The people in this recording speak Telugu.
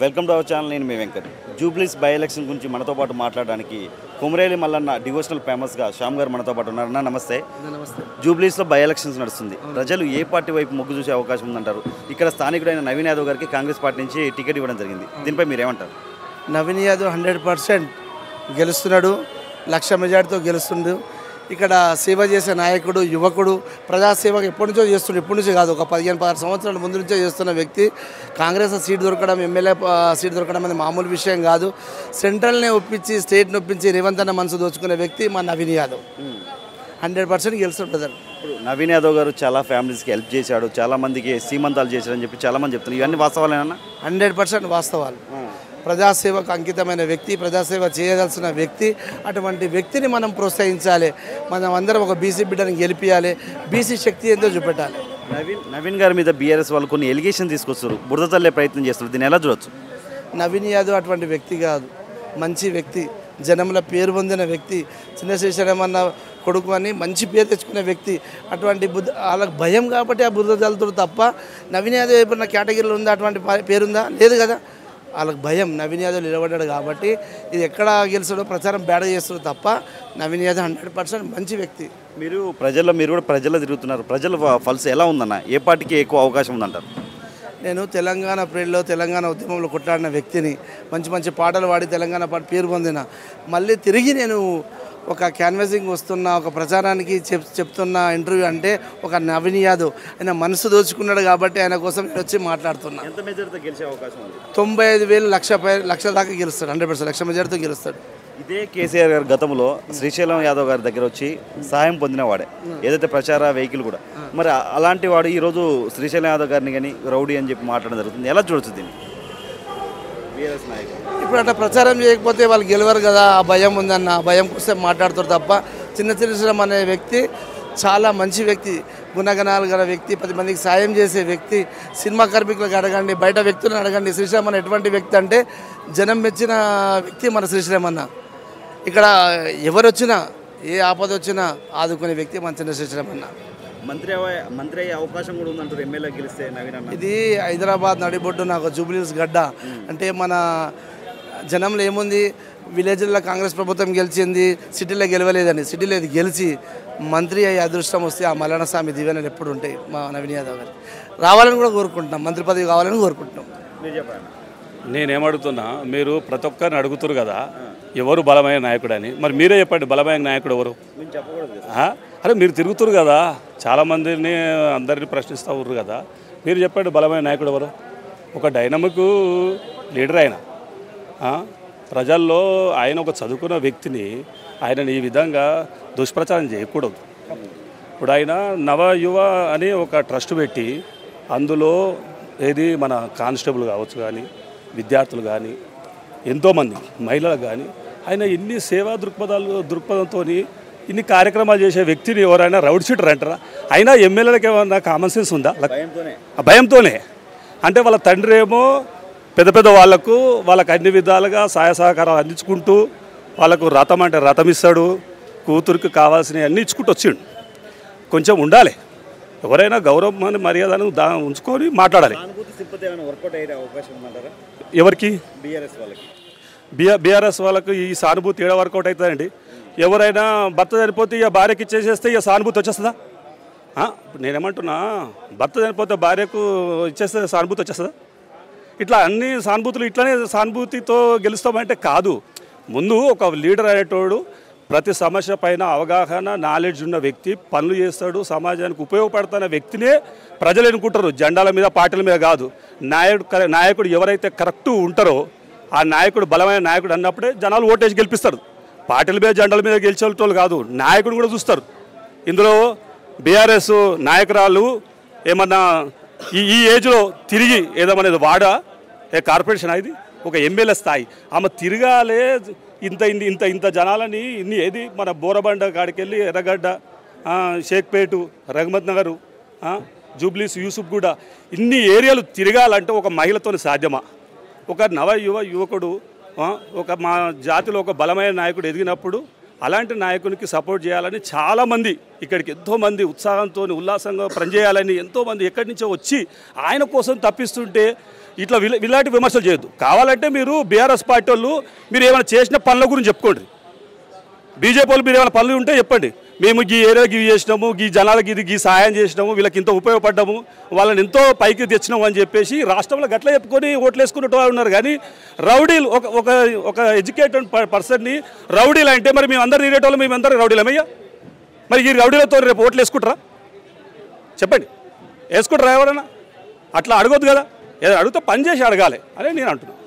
Welcome to our channel. నేను మీ వెంకట్. జూబ్లీస్ బై ఎలక్షన్ గురించి మనతో పాటు మాట్లాడడానికి కొమరేలి మల్లన్న డివోషనల్ ఫేమస్గా శ్యామ్ గారు మనతో పాటు ఉన్నారన్న. నమస్తే. నమస్తే. జూబ్లీస్లో బై ఎలక్షన్స్ నడుస్తుంది. ప్రజలు ఏ పార్టీ వైపు మొగ్గు చూసే అవకాశం ఉందంటారు? ఇక్కడ స్థానికుడైన నవీన్ యాదవ్ గారికి కాంగ్రెస్ పార్టీ నుంచి టికెట్ ఇవ్వడం జరిగింది. దీనిపై మీరేమంటారు? నవీన్ యాదవ్ 100% గెలుస్తున్నాడు. 1,00,000 మెజార్టీతో గెలుస్తుండు. ఇక్కడ సేవ చేసే నాయకుడు, యువకుడు, ప్రజాసేవకు ఎప్పటి నుంచో చేస్తుండే. ఎప్పటి నుంచో కాదు, ఒక 15-16 సంవత్సరాల ముందు నుంచో చేస్తున్న వ్యక్తి. కాంగ్రెస్ సీట్ దొరకడం, ఎమ్మెల్యే సీట్ దొరకడం అనేది మామూలు విషయం కాదు. సెంట్రల్నే ఒప్పించి, స్టేట్ని ఒప్పించి రేవంత్ అన్న మనసు దోచుకునే వ్యక్తి మా నవీన్ యాదవ్. 100% గెలుస్తుంటారు. ఇప్పుడు నవీన్ యాదవ్ గారు చాలా ఫ్యామిలీస్కి హెల్ప్ చేశాడు, చాలా మందికి సీమంతాలు చేశాడని చెప్పి చాలామంది చెప్తున్నారు. ఇవన్నీ వాస్తవాలేనా? 100% వాస్తవాలు. ప్రజాసేవకు అంకితమైన వ్యక్తి, ప్రజాసేవ చేయదలసిన వ్యక్తి. అటువంటి వ్యక్తిని మనం ప్రోత్సహించాలి. మనం అందరం ఒక బీసీ బిడ్డని గెలిపించాలి. బీసీ శక్తి ఏందో చూపెట్టాలి. నవీన్ గారి మీద బీఆర్ఎస్ వాళ్ళు కొన్ని ఎలిగేషన్ తీసుకొస్తారు, బురద తల్లే ప్రయత్నం చేస్తారు. దీన్ని ఎలా చూడొచ్చు? నవీన్ యాదవ్ అటువంటి వ్యక్తి కాదు. మంచి వ్యక్తి, జనంలో పేరు పొందిన వ్యక్తి, చిన్న శ్రీశైలమన్న కొడుకు అని మంచి పేరు తెచ్చుకునే వ్యక్తి. అటువంటి వాళ్ళకి భయం కాబట్టి ఆ బురద జల్లుతాడు తప్ప నవీన్ యాదవ్ ఎప్పుడన్నా కేటగిరీలో ఉందా? అటువంటి పేరుందా? లేదు కదా. వాళ్ళకి భయం. నవీన్ యాదవ్ నిలబడ్డాడు కాబట్టి ఇది ఎక్కడ గెలుస్తాడో ప్రచారం బేడ చేస్తాడు తప్ప నవీన్ యాదవ్ 100% మంచి వ్యక్తి. మీరు కూడా ప్రజల్లో తిరుగుతున్నారు. ప్రజల పల్స్ ఎలా ఉందన్న? ఏ పార్టీకి ఎక్కువ అవకాశం ఉందంటారు? నేను తెలంగాణ ప్రేడ్లో, తెలంగాణ ఉద్యమంలో కొట్లాడిన వ్యక్తిని. మంచి మంచి పాటలు పాడి తెలంగాణ పాట పేరు పొందిన. మళ్ళీ తిరిగి నేను ఒక క్యాన్వాసింగ్ వస్తున్న, ఒక ప్రచారానికి చెప్తున్న ఇంటర్వ్యూ అంటే ఒక నవీన్ యాదవ్. ఆయన మనసు దోచుకున్నాడు కాబట్టి ఆయన కోసం నేను వచ్చి మాట్లాడుతున్నా. ఎంత మెజారిటీతో గెలిచే అవకాశం ఉంది? 95,000, 1,00,000 దాకా గెలుస్తాడు. 100% 1,00,000 మెజారిటీతో గెలుస్తాడు. ఇదే కేసీఆర్ గారు గతంలో శ్రీశైలం యాదవ్ గారి దగ్గర వచ్చి సహాయం పొందినవాడే, ఏదైతే ప్రచార వెహికల్ కూడా. మరి అలాంటి వాడు ఈరోజు శ్రీశైలం యాదవ్ గారిని కానీ రౌడీ అని చెప్పి మాట్లాడడం జరుగుతుంది. ఎలా చూడొచ్చు దీన్ని? బీఆర్ఎస్ నాయకులు ఇప్పుడు అట్లా ప్రచారం చేయకపోతే వాళ్ళు గెలవరు కదా. ఆ భయం ఉందన్న, ఆ భయం కోసం మాట్లాడుతారు తప్ప చిన్న శ్రీశైలం అనే వ్యక్తి చాలా మంచి వ్యక్తి, గుణగణాలు గల వ్యక్తి, 10 మందికి సాయం చేసే వ్యక్తి. సినిమా కార్మికులకు అడగండి, బయట వ్యక్తులను అడగండి. శ్రీశైలం అన్న ఎటువంటి వ్యక్తి అంటే జనం మెచ్చిన వ్యక్తి మన శ్రీశైలం అన్న. ఇక్కడ ఎవరు వచ్చినా, ఏ ఆపద వచ్చినా ఆదుకునే వ్యక్తి మన చిన్న శ్రీశైలం అన్న. మంత్రి అయ్యే అవకాశం కూడా ఉందంటారు ఎమ్మెల్యే గెలిస్తే నవీన్ అన్న. ఇది హైదరాబాద్ నడిబొడ్డు, నాకు జూబ్లీస్ గడ్డ. అంటే మన జనంలో ఏముంది, విలేజ్లో కాంగ్రెస్ ప్రభుత్వం గెలిచింది, సిటీలో గెలవలేదండి. సిటీలో ఇది గెలిచి మంత్రి అయ్యే అదృష్టం వస్తే ఆ మల్లన్న స్వామి దీవెనలు ఎప్పుడు ఉంటాయి మా నవీన్ యాదవ్ గారు. రావాలని కూడా కోరుకుంటున్నాం, మంత్రి పదవి కావాలని కోరుకుంటున్నాం. మీరు చెప్పండి. నేనేమడుగుతున్నా, మీరు ప్రతి ఒక్కరిని అడుగుతారు కదా ఎవరు బలమైన నాయకుడు అని. మరి మీరే చెప్పండి, బలమైన నాయకుడు ఎవరు? అరే మీరు తిరుగుతురు కదా, చాలామందిని అందరిని ప్రశ్నిస్తూ ఉర్రు కదా, మీరు చెప్పండి బలమైన నాయకుడు ఎవరు? ఒక డైనమిక్ లీడర్ ఆయన. ప్రజల్లో ఆయన ఒక చదువుకున్న వ్యక్తిని ఆయనని ఈ విధంగా దుష్ప్రచారం చేయకూడదు. ఇప్పుడు ఆయన నవ యువ అని ఒక ట్రస్ట్ పెట్టి అందులో ఏది మన కానిస్టేబుల్ కావచ్చు కానీ, విద్యార్థులు కానీ, ఎంతోమంది మహిళలు కానీ ఆయన ఇన్ని సేవా దృక్పథంతో ఇన్ని కార్యక్రమాలు చేసే వ్యక్తిని ఎవరైనా రౌడ్ షీటర్ అంటారా? అయినా ఎమ్మెల్యేలకు ఏమన్నా కామన్ సెన్స్ ఉందా? భయంతోనే. అంటే వాళ్ళ తండ్రి ఏమో పెద్ద పెద్ద వాళ్ళకు అన్ని విధాలుగా సహాయ సహకారాలు అందించుకుంటూ వాళ్ళకు రథం అంటే రథం ఇస్తాడు, కూతురికి కావాల్సినవి అన్నీ ఇచ్చుకుంటూ వచ్చిండు. కొంచెం ఉండాలి, ఎవరైనా గౌరవం మర్యాదను ఉంచుకొని మాట్లాడాలి. ఎవరికి? బీఆర్ఎస్ వాళ్ళకు ఈ సానుభూతి ఏడ వర్కౌట్ అవుతుందండి. ఎవరైనా భర్త చనిపోతే ఇక భార్యకి ఇచ్చేసేస్తే ఇక సానుభూతి వచ్చేస్తుందా? నేనేమంటున్నా, భర్త చనిపోతే భార్యకు ఇచ్చేస్తే సానుభూతి వచ్చేస్తుందా? ఇట్లా అన్ని సానుభూతులు ఇట్లానే సానుభూతితో గెలుస్తామంటే కాదు. ముందు ఒక లీడర్ అనేటోడు ప్రతి సమస్య పైన అవగాహన, నాలెడ్జ్ ఉన్న వ్యక్తి, పనులు చేస్తాడు, సమాజానికి ఉపయోగపడుతున్న వ్యక్తినే ప్రజలు ఎన్నుకుంటారు. జెండాల మీద, పార్టీల మీద కాదు. నాయకుడు ఎవరైతే కరెక్ట్ ఉంటారో ఆ నాయకుడు బలమైన నాయకుడు అన్నప్పుడే జనాలు ఓటేసి గెలిపిస్తారు. పార్టీల మీద, జెండాల మీద గెలిచేటోళ్ళు కాదు, నాయకుడు కూడా చూస్తారు. ఇందులో బీఆర్ఎస్ నాయకురాలు ఏమన్నా ఈ ఏజ్లో తిరిగి ఏదేమనేది వాడా కార్పొరేషన్ ఇది ఒక ఎమ్మెల్యే స్థాయి. ఆమె తిరగాలే ఇంత జనాలని ఇన్ని ఏది మన బోరబండ కాడికెళ్ళి ఎర్రగడ్డ, షేక్పేటు, రఘుమత్ నగరు, జూబ్లీస్, యూసుఫ్గూడ ఇన్ని ఏరియాలు తిరగాలంటే ఒక మహిళతో సాధ్యమా? ఒక యువకుడు, ఒక మా జాతిలో ఒక బలమైన నాయకుడు ఎదిగినప్పుడు అలాంటి నాయకునికి సపోర్ట్ చేయాలని చాలామంది ఇక్కడికి ఎంతోమంది ఉత్సాహంతో ఉల్లాసంగా పనిచేయాలని ఎంతోమంది ఎక్కడి నుంచో వచ్చి ఆయన కోసం తప్పిస్తుంటే ఇట్లా ఇలాంటి విమర్శలు చేయొద్దు. కావాలంటే మీరు బీఆర్ఎస్ పార్టీ వాళ్ళు మీరు ఏమైనా చేసిన పనుల గురించి చెప్పుకోండి. బీజేపీ వాళ్ళు మీరు ఏమైనా పనులు ఉంటే చెప్పండి. మేము ఈ ఏరియాకి ఇవి చేసినాము, ఈ జనాలకి ఇది సహాయం చేసినాము, వీళ్ళకి ఇంత ఉపయోగపడ్డాము, వాళ్ళని ఎంతో పైకి తెచ్చినాము అని చెప్పేసి రాష్ట్రంలో గట్ల చెప్పుకొని ఓట్లు వేసుకున్నట్టు వాళ్ళు ఉన్నారు. కానీ రౌడీలు ఒక ఎడ్యుకేటెడ్ పర్సన్ని రౌడీలు అంటే మరి మేము అందరు తిరిగేటోళ్ళు మేము అందరూ రౌడీలమయ్యా? మరి ఈ రౌడీలతో రేపు ఓట్లు వేసుకుంటారా? చెప్పండి, వేసుకుంటారా ఎవరైనా? అట్లా అడగొద్దు కదా. ఏదో అడిగితే పని చేసి అడగాలి అని నేను అంటున్నాను.